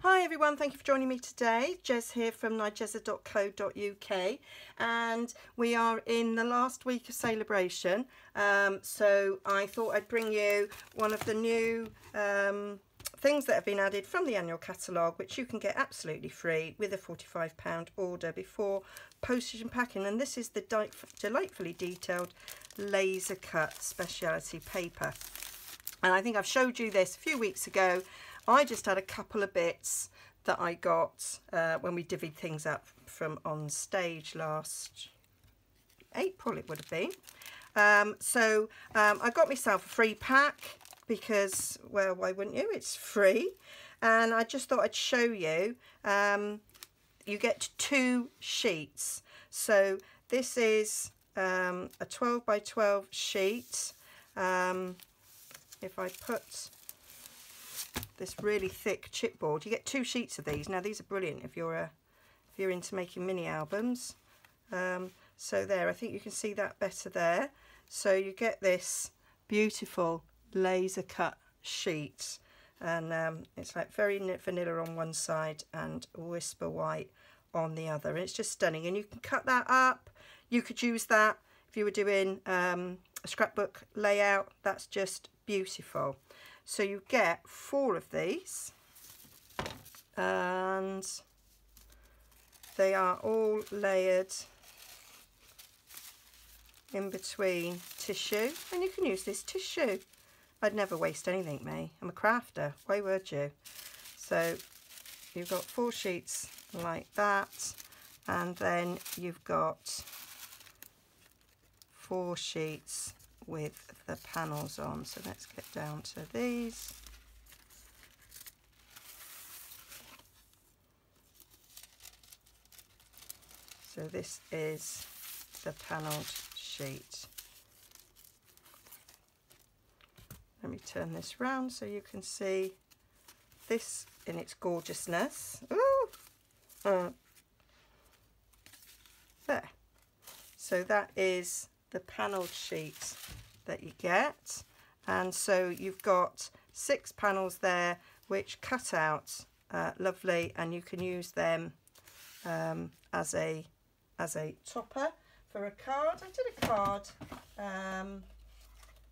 Hi everyone, thank you for joining me today. Jez here from nigezza.co.uk, and we are in the last week of celebration, so I thought I'd bring you one of the new things that have been added from the annual catalogue, which you can get absolutely free with a £45 order before postage and packing. And this is the delightfully detailed laser cut speciality paper, and I think I've showed you this a few weeks ago. I just had a couple of bits that I got when we divvied things up from on stage last April, it would have been. I got myself a free pack because, well, why wouldn't you? It's free. And I just thought I'd show you. You get 2 sheets. So this is a 12 by 12 sheet. If I put this really thick chipboard, you get 2 sheets of these. Now these are brilliant if you're into making mini albums. So there, I think you can see that better there. So you get this beautiful laser cut sheet, and it's like very vanilla on one side and whisper white on the other, and it's just stunning. And you can cut that up. You could use that if you were doing a scrapbook layout. That's just beautiful. So you get 4 of these, and they are all layered in between tissue, and you can use this tissue. I'd never waste anything, me. I'm a crafter. Why would you? So you've got 4 sheets like that, and then you've got 4 sheets with the panels on. So let's get down to these. So this is the panelled sheet. Let me turn this round so you can see this in its gorgeousness. Ooh! There. So that is the panelled sheet that you get, and so you've got 6 panels there which cut out lovely, and you can use them as a topper for a card. I did a card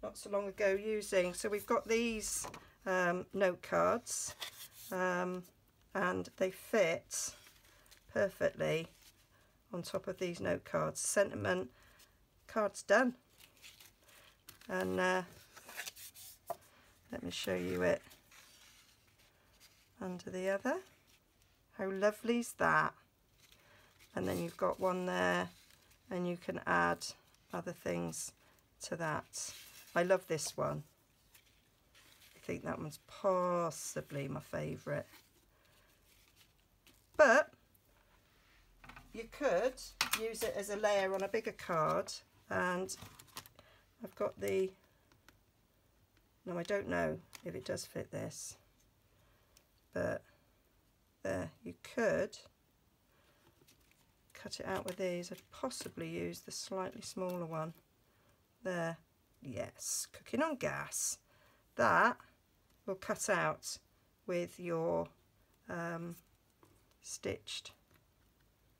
not so long ago using, so we've got these note cards, and they fit perfectly on top of these note cards. Sentiment card's done, and let me show you it under the other. How lovely is that? And then you've got one there, and you can add other things to that. I love this one. I think that one's possibly my favourite, but you could use it as a layer on a bigger card. And I've got the, no, I don't know if it does fit this, but there, you could cut it out with these. I'd possibly use the slightly smaller one there. Yes, cooking on gas. That will cut out with your stitched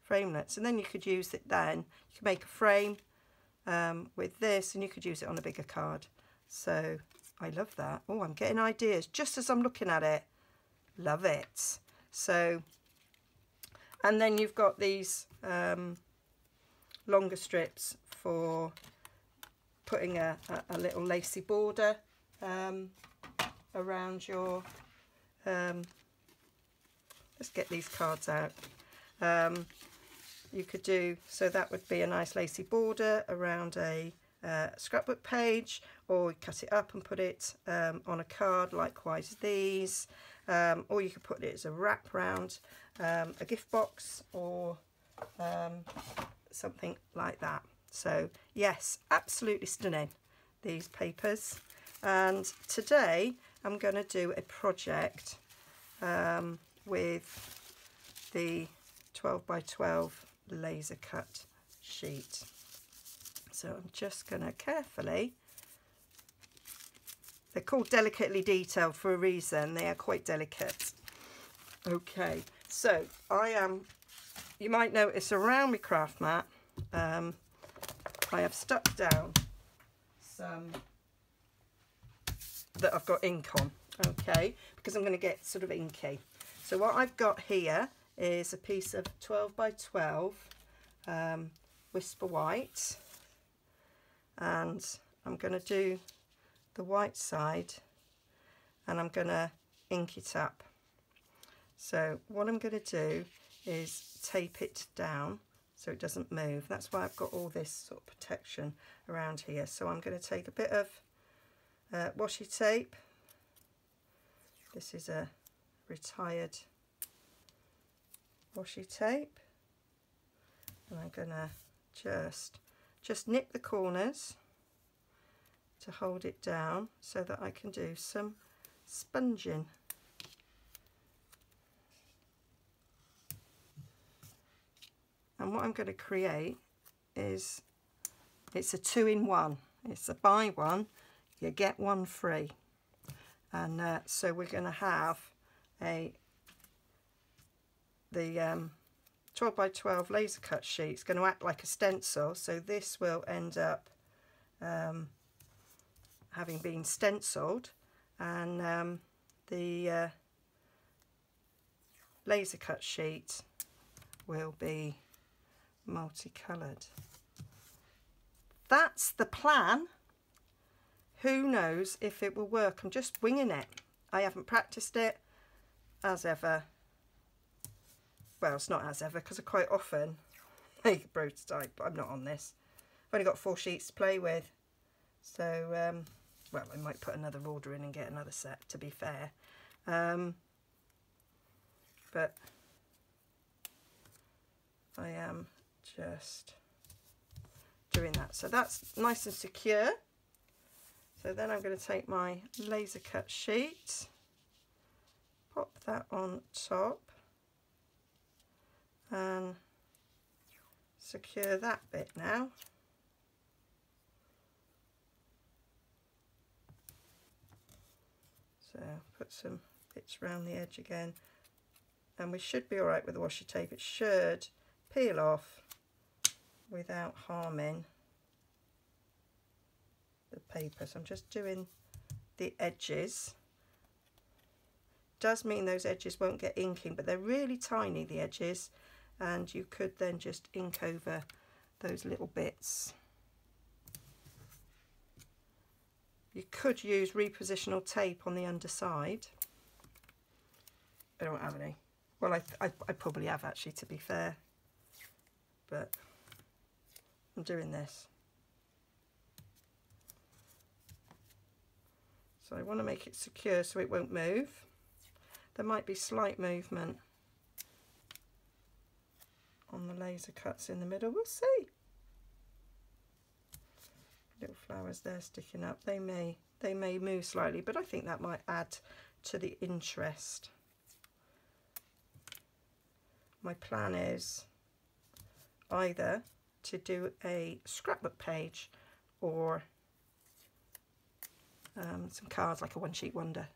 framelets, and then you could use it then. You can make a frame with this, and you could use it on a bigger card. So I love that. Oh, I'm getting ideas just as I'm looking at it. Love it. So, and then you've got these longer strips for putting a little lacy border around your let's get these cards out. You could do, so that would be a nice lacy border around a scrapbook page, or cut it up and put it on a card, likewise these, or you could put it as a wrap round a gift box, or something like that. So yes, absolutely stunning, these papers. And today I'm going to do a project with the 12 by 12 laser cut sheet. So I'm just going to carefully, they're called delicately detailed for a reason, they are quite delicate. Okay, so you might notice around my craft mat, I have stuck down some that I've got ink on, okay, because I'm going to get sort of inky. So what I've got here is a piece of 12 by 12 Whisper White, and I'm going to do the white side and I'm going to ink it up. So what I'm going to do is tape it down so it doesn't move. That's why I've got all this sort of protection around here. So I'm going to take a bit of washi tape. This is a retired washi tape, and I'm going to just nip the corners to hold it down so that I can do some sponging. And what I'm going to create is, it's a 2-in-1. It's a buy one, you get one free. And so we're going to have the 12 by 12 laser cut sheet. It's going to act like a stencil, so this will end up having been stenciled, and the laser cut sheet will be multicoloured. That's the plan. Who knows if it will work? I'm just winging it. I haven't practiced it as ever. Well, it's not as ever because I quite often make a prototype, but I'm not on this. I've only got 4 sheets to play with, so well, I might put another order in and get another set, to be fair, but I am just doing that. So that's nice and secure. So then I'm going to take my laser cut sheet, pop that on top and secure that bit now. So put some bits around the edge again, and we should be alright with the washi tape. It should peel off without harming the paper. So I'm just doing the edges. Does mean those edges won't get inking, but they're really tiny, the edges, and you could then just ink over those little bits. You could use repositional tape on the underside. I don't have any. Well, I probably have actually, to be fair, but I'm doing this. So I want to make it secure so it won't move. There might be slight movement on the laser cuts in the middle. We'll see. Little flowers there sticking up. They may move slightly, but I think that might add to the interest. My plan is either to do a scrapbook page or some cards, like a one sheet wonder.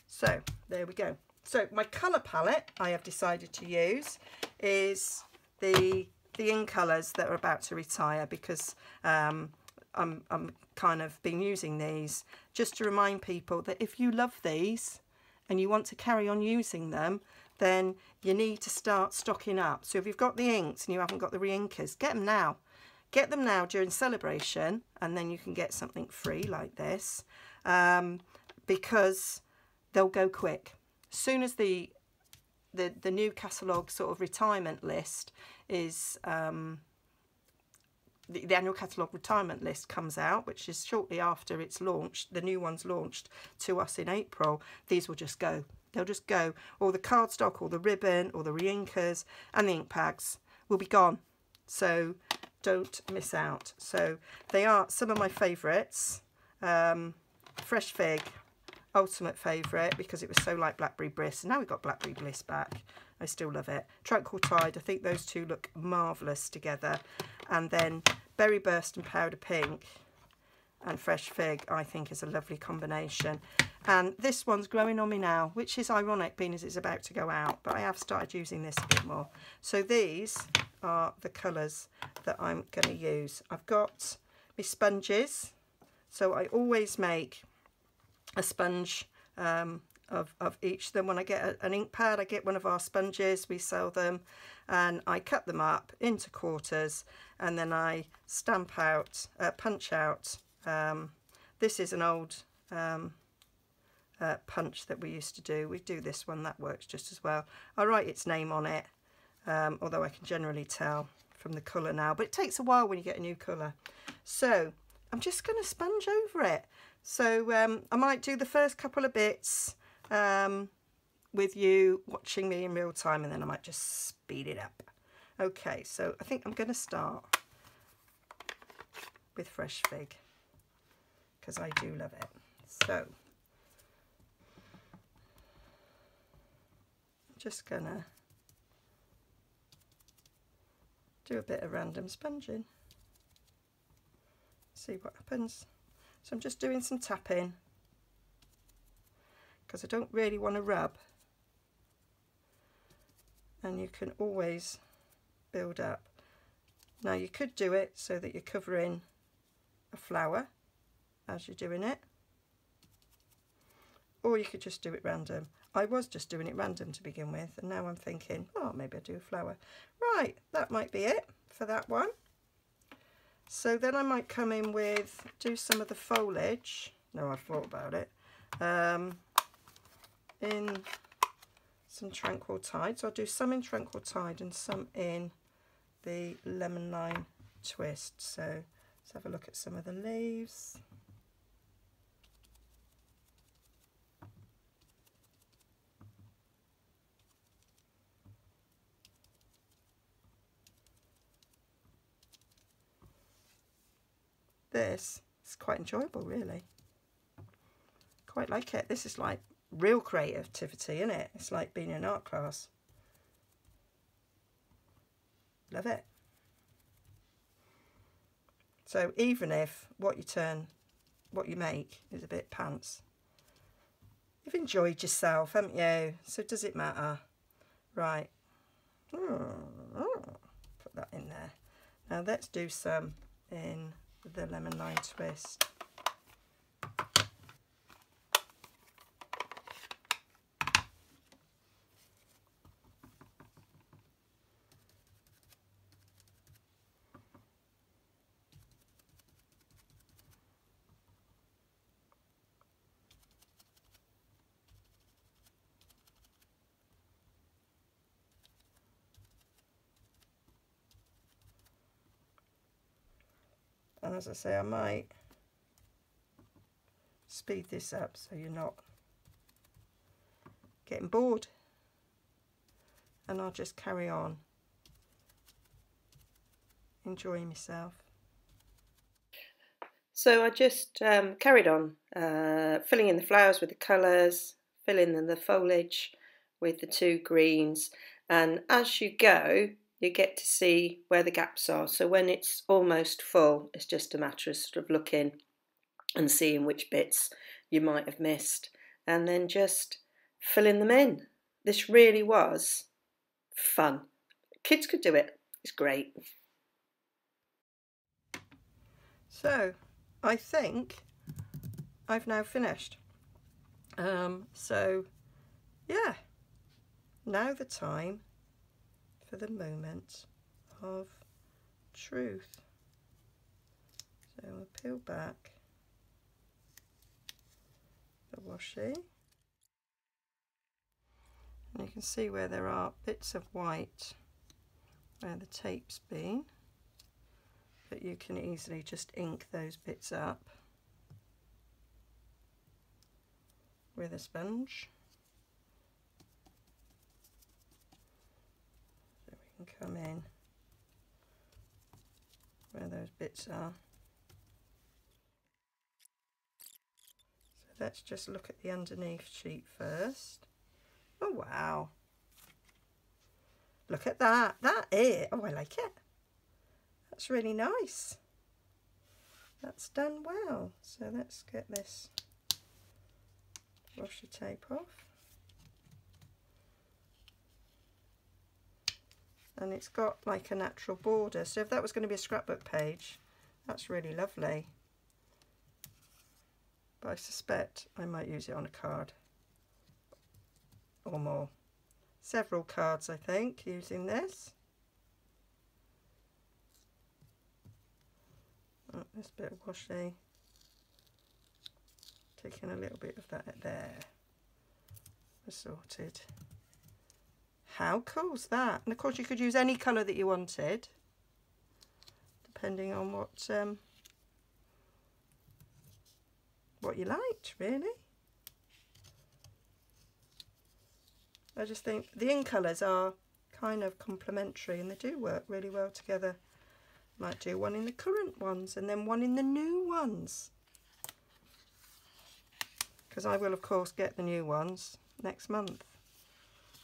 So there we go. So my colour palette I have decided to use is the ink colours that are about to retire, because I'm kind of been using these just to remind people that if you love these and you want to carry on using them, then you need to start stocking up. So if you've got the inks and you haven't got the re-inkers, get them now. Get them now during celebration, and then you can get something free like this, because they'll go quick. As soon as the new catalogue sort of retirement list is, the annual catalogue retirement list comes out, which is shortly after it's launched, the new one's launched to us in April, these will just go. They'll just go. All the cardstock, all the ribbon, all the re-inkers and the ink pads will be gone. So don't miss out. So they are some of my favourites. Fresh Fig, ultimate favourite, because it was so like Blackberry Bliss, and now we've got Blackberry Bliss back. I still love it. Tranquil Tide, I think those two look marvellous together. And then Berry Burst and Powder Pink and Fresh Fig, I think, is a lovely combination. And this one's growing on me now, which is ironic being as it's about to go out, but I have started using this a bit more. So these are the colours that I'm going to use. I've got my sponges, so I always make a sponge of each of them. When I get an ink pad, I get one of our sponges, we sell them, and I cut them up into quarters, and then I stamp out, punch out. This is an old punch that we used to do. We do this one, that works just as well. I write its name on it, although I can generally tell from the colour now, but it takes a while when you get a new colour. So I'm just going to sponge over it. So I might do the first couple of bits with you watching me in real time, and then I might just speed it up. Okay, so I think I'm going to start with fresh fig because I do love it. So I'm just going to do a bit of random sponging, see what happens. So I'm just doing some tapping because I don't really want to rub, and you can always build up. Now you could do it so that you're covering a flower as you're doing it, or you could just do it random. I was just doing it random to begin with, and now I'm thinking, oh, maybe I'll do a flower. Right, that might be it for that one. So then I might come in with, do some of the foliage. No, I've thought about it. In some Tranquil Tide. So I'll do some in Tranquil Tide and some in the Lemon Lime Twist. So let's have a look at some of the leaves. This is quite enjoyable, really. Quite like it. This is like real creativity, isn't it? It's like being in an art class. Love it. So even if what you make is a bit pants, you've enjoyed yourself, haven't you? So does it matter? Right. Put that in there. Now let's do some in the Lemon Lime Twist. And as I say, I might speed this up so you're not getting bored, and I'll just carry on enjoying myself. So I just carried on filling in the flowers with the colours, filling in the foliage with the two greens, and as you go you get to see where the gaps are. So when it's almost full, it's just a matter of sort of looking and seeing which bits you might have missed, and then just filling them in. This really was fun. Kids could do it. It's great. So I think I've now finished. So yeah, now the time for the moment of truth. So we'll peel back the washi, and you can see where there are bits of white where the tape's been, but you can easily just ink those bits up with a sponge. So we can come in where those bits are. So let's just look at the underneath sheet first. Oh wow, look at that. That is, oh, I like it. That's really nice. That's done well. So let's get this wash the tape off. And it's got like a natural border, so if that was going to be a scrapbook page, that's really lovely. But I suspect I might use it on a card or more. Several cards, I think, using this. Oh, this bit of washi. Taking a little bit of that there. Assorted. How cool's that? And of course you could use any colour that you wanted, depending on what you liked, really. I just think the in colours are kind of complementary and they do work really well together. Might do one in the current ones and then one in the new ones, because I will of course get the new ones next month,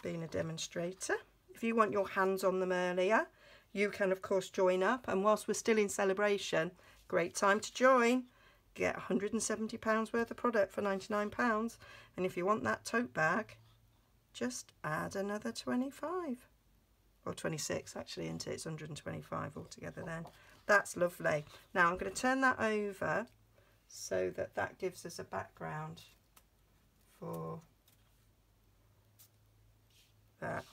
being a demonstrator. If you want your hands on them earlier, you can of course join up, and whilst we're still in celebration, great time to join. Get £170 worth of product for £99, and if you want that tote bag, just add another 25 or 26 actually, isn't it? It's 125 altogether then. That's lovely. Now I'm going to turn that over so that that gives us a background for that.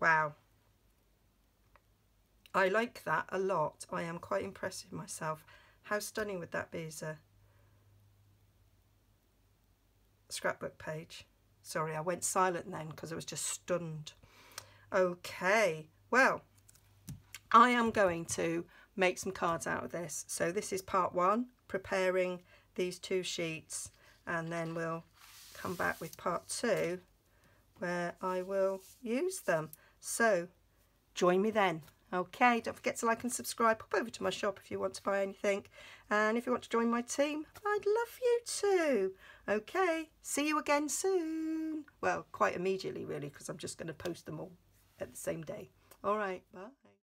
Wow, I like that a lot. I am quite impressed with myself. How stunning would that be as a scrapbook page? Sorry, I went silent then because I was just stunned. Okay, well, I am going to make some cards out of this. So this is part one, preparing these 2 sheets, and then we'll come back with part 2 where I will use them. So join me then. Okay, don't forget to like and subscribe. Pop over to my shop if you want to buy anything, and if you want to join my team, I'd love you to. Okay, see you again soon. Well, quite immediately really, because I'm just going to post them all at the same day. All right, bye.